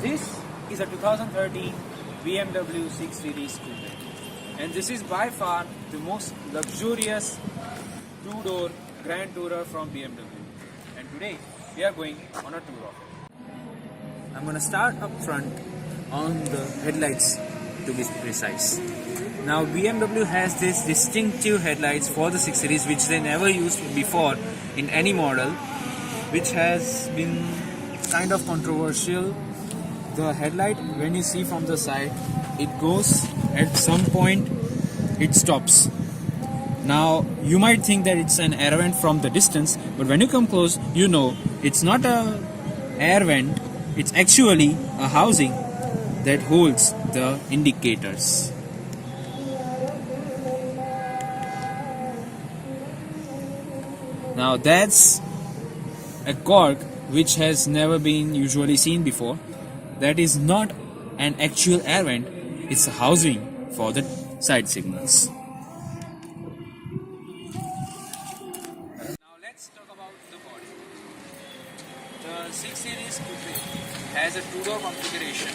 This is a 2013 BMW 6 Series Coupé, and this is by far the most luxurious two-door Grand Tourer from BMW. And today we are going on a tour of it. I'm going to start up front on the headlights to be precise. Now BMW has this distinctive headlights for the 6 Series which they never used before in any model, which has been kind of controversial. The headlight, when you see from the side, it goes at some point, it stops. Now you might think that it's an air vent from the distance, but when you come close, you know it's not a air vent, it's actually a housing that holds the indicators. Now that's a cork which has never been usually seen before. That is not an actual air vent, it's a housing for the side signals. Now let's talk about the body. The 6 Series Coupé has a two-door configuration,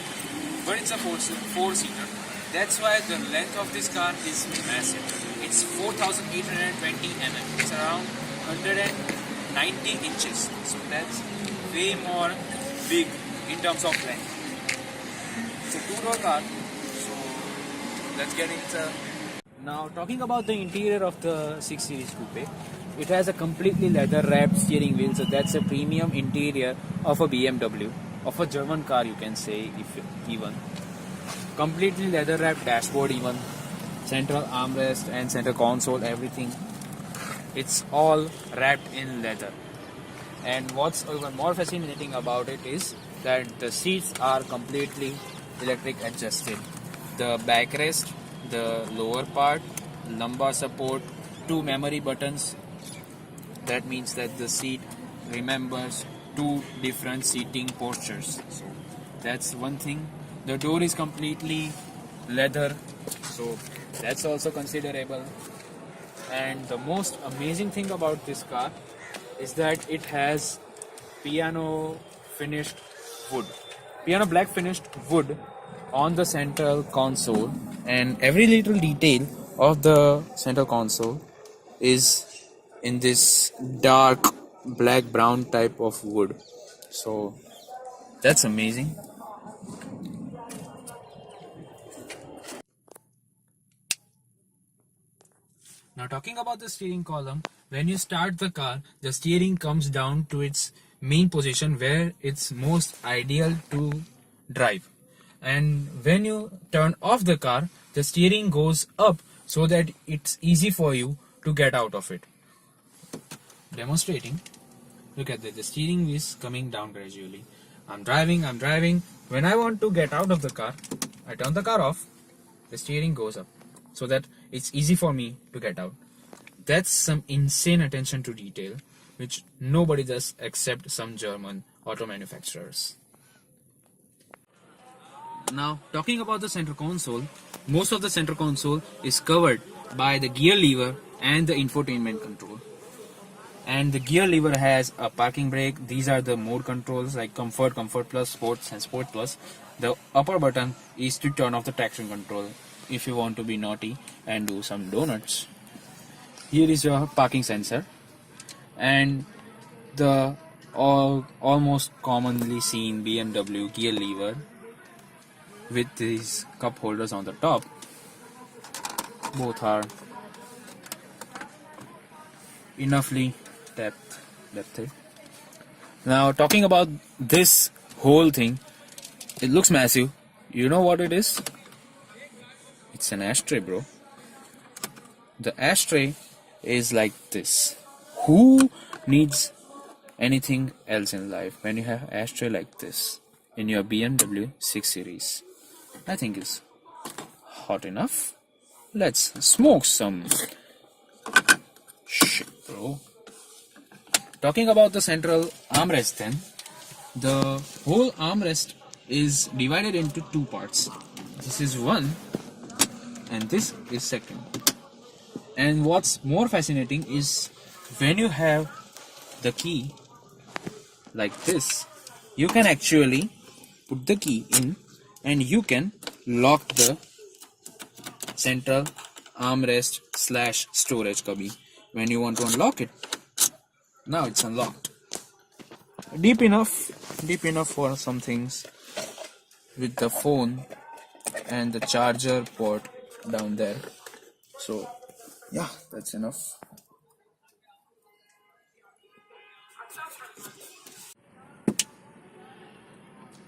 but it's a four-seater. That's why the length of this car is massive. It's 4,820 mm. It's around 190 inches. So that's way more big in terms of length. It's a two-door car, so let's get into. Now talking about the interior of the 6 Series Coupé, it has a completely leather-wrapped steering wheel, so that's a premium interior of a BMW, of a German car you can say, if even. Completely leather-wrapped dashboard even, central armrest and center console, everything. It's all wrapped in leather. And what's even more fascinating about it is that the seats are completely electric adjusted. The backrest, the lower part, lumbar support, 2 memory buttons. That means that the seat remembers 2 different seating postures. So that's one thing. The door is completely leather, so that's also considerable. And the most amazing thing about this car is that it has piano black finished wood on the central console, and every little detail of the central console is in this dark black brown type of wood. So that's amazing. Now talking about the steering column, when you start the car, the steering comes down to its main position where it's most ideal to drive. And when you turn off the car, the steering goes up so that it's easy for you to get out of it. Demonstrating, look at that, the steering is coming down gradually. I'm driving. When I want to get out of the car, I turn the car off, the steering goes up so that it's easy for me to get out. That's some insane attention to detail which nobody does except some German auto manufacturers. Now talking about the center console, most of the center console is covered by the gear lever and the infotainment control. And the gear lever has a parking brake. These are the mode controls like Comfort, Comfort Plus, Sports and Sport Plus. The upper button is to turn off the traction control if you want to be naughty and do some donuts. Here is your parking sensor and the almost commonly seen BMW gear lever with these cup holders on the top. Both are enoughly depth. Now talking about this whole thing, it looks massive. You know what it is? It's an ashtray, bro. The ashtray is like this. Who needs anything else in life when you have ashtray like this in your BMW 6 Series? I think it's hot enough. Let's smoke some shit, bro. Talking about the central armrest then, the whole armrest is divided into 2 parts. This is one and this is second. And what's more fascinating is when you have the key like this, you can actually put the key in and you can lock the central armrest / storage cubby. When you want to unlock it, now it's unlocked. Deep enough for some things, with the phone and the charger port down there. So yeah, that's enough.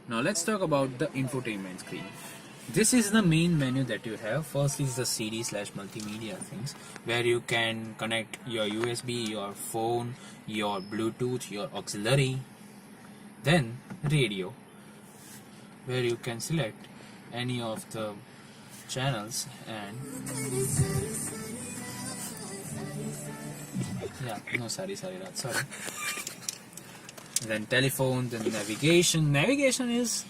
Now let's talk about the infotainment screen. This is the main menu that you have. First is the CD / multimedia things, where you can connect your USB, your phone, your Bluetooth, your auxiliary. Then radio, where you can select any of the channels and sorry. Then telephone, then navigation. Navigation is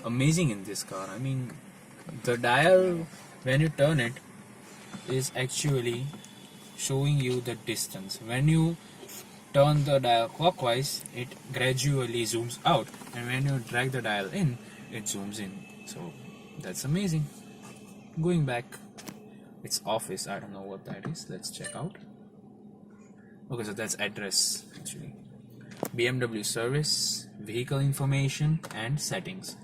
amazing in this car. I mean, the dial, when you turn it, is actually showing you the distance. When you turn the dial clockwise, it gradually zooms out, and when you drag the dial in, it zooms in. So that's amazing. Going back, it's office. I don't know what that is. Let's check out. Okay, so that's address actually. BMW service, vehicle information, and settings.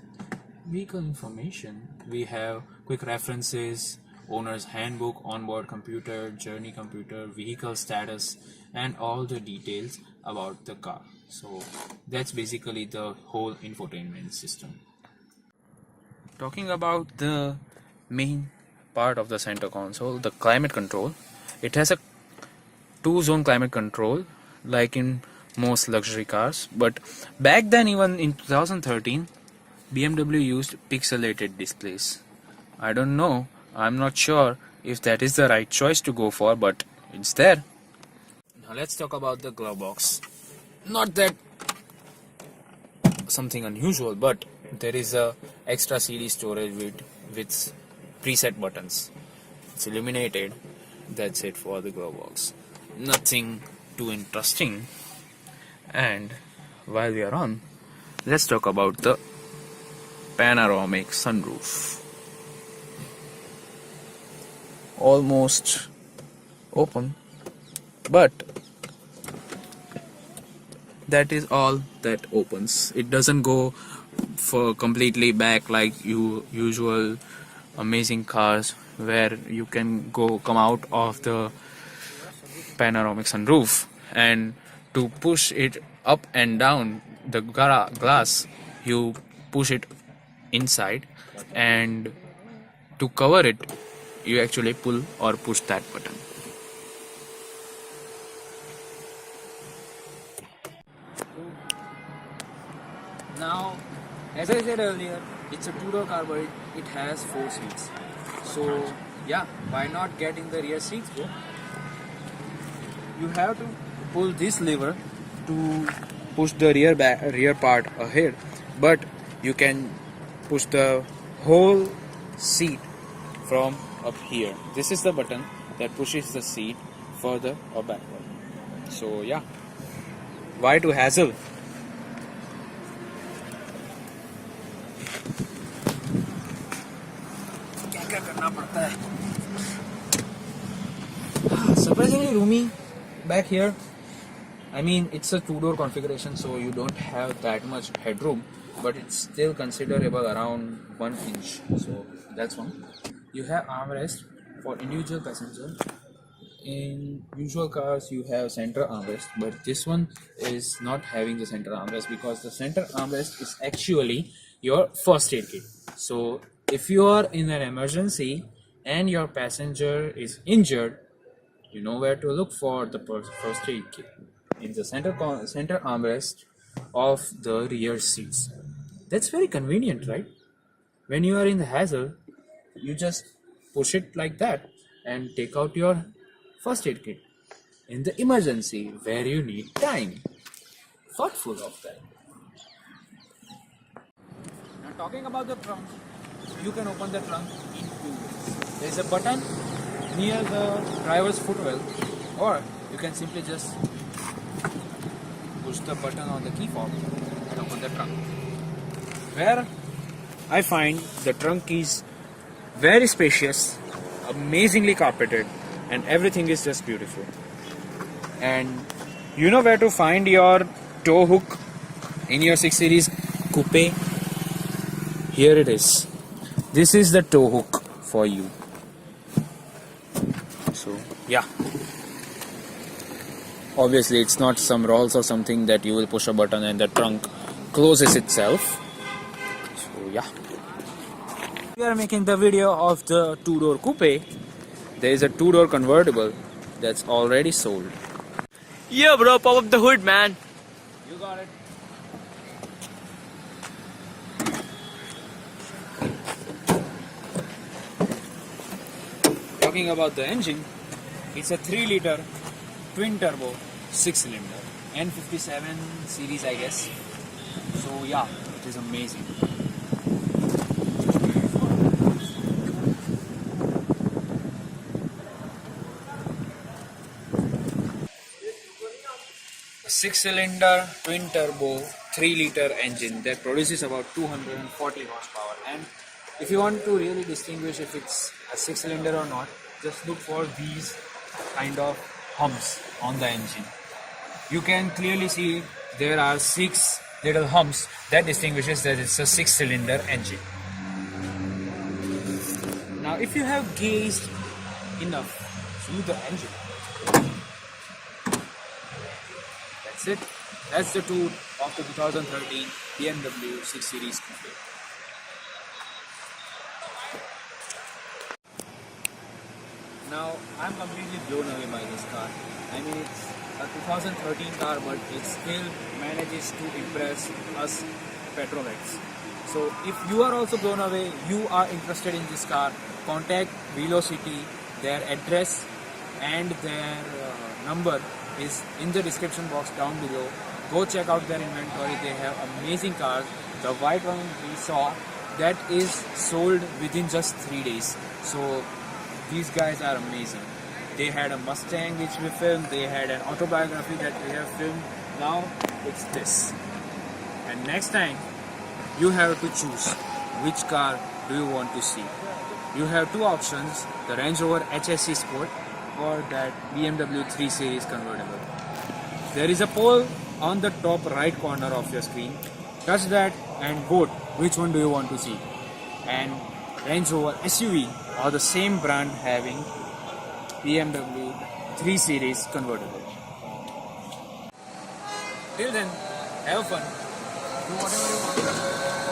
Vehicle information, we have quick references, owner's handbook, onboard computer, journey computer, vehicle status, and all the details about the car. So that's basically the whole infotainment system. Talking about the main part of the center console, the climate control. It has a 2-zone climate control like in most luxury cars, but back then, even in 2013, BMW used pixelated displays. I don't know, I'm not sure if that is the right choice to go for, but it's there. Now let's talk about the glove box. Not that something unusual, but there is a extra CD storage with preset buttons. It's illuminated. That's it for the glove box. Nothing too interesting. And while we are on, let's talk about the panoramic sunroof. Almost open, but that is all that opens. It doesn't go for completely back like usual amazing cars where you can come out of the panoramic sunroof, and to push it up and down the glass, you push it inside, and to cover it, you actually pull or push that button. Now, as I said earlier, it's a two-door car, but it has 4 seats. So yeah, why not get in the rear seats, bro? You have to pull this lever to push the rear part ahead, but you can push the whole seat from up here. This is the button that pushes the seat further or backward. So yeah, why to hassle? क्या करना पड़ता है? Surprisingly roomy back here. I mean, it's a 2-door configuration, so you don't have that much headroom, but it's still considerable, around 1 inch. So that's one. You have armrest for individual passenger. In usual cars, you have center armrest, but this one is not having the center armrest because the center armrest is actually your first aid kit. So if you are in an emergency and your passenger is injured, you know where to look for the first aid kit in the center armrest of the rear seats. That's very convenient, right? When you are in the hassle, you just push it like that and take out your first aid kit. In the emergency where you need time, thoughtful of that. Now talking about the trunk, you can open the trunk in 2 ways. There is a button near the driver's footwell, or you can simply just push the button on the key fob and open the trunk. Where I find the trunk is very spacious, amazingly carpeted, and everything is just beautiful. And you know where to find your tow hook in your 6 Series Coupe? Here it is. This is the tow hook for you. So yeah, obviously it's not some Rolls or something that you will push a button and the trunk closes itself. So yeah, we are making the video of the 2-door coupe. There is a 2-door convertible that's already sold. Yeah, bro, pop up the hood, man. You got it. Talking about the engine, it's a 3-liter twin turbo 6-cylinder N57 series, I guess. So yeah, it is amazing. A 6-cylinder twin turbo 3-liter engine that produces about 240 horsepower. And if you want to really distinguish if it's a 6-cylinder or not, just look for these kind of humps on the engine. You can clearly see there are 6 little humps that distinguishes that it's a 6-cylinder engine. Now if you have gazed enough through the engine, that's it. That's the tour of the 2013 BMW 6 Series Coupe. Now, I'm completely blown away by this car. I mean, it's a 2013 car, but it still manages to impress us petrolheads. So, if you are also blown away, you are interested in this car, contact Velocity. Their address and their number is in the description box down below. Go check out their inventory. They have amazing cars. The white one we saw, that is sold within just 3 days. So, these guys are amazing. They had a Mustang which we filmed, they had an Autobiography that we have filmed. Now it's this. And next time you have to choose which car do you want to see. You have 2 options, the Range Rover HSE Sport or that BMW 3 Series convertible. There is a poll on the top right corner of your screen. Touch that and vote which one do you want to see. And Range Rover SUV or the same brand having BMW 3 Series convertible. Till then, have fun. Do whatever you want.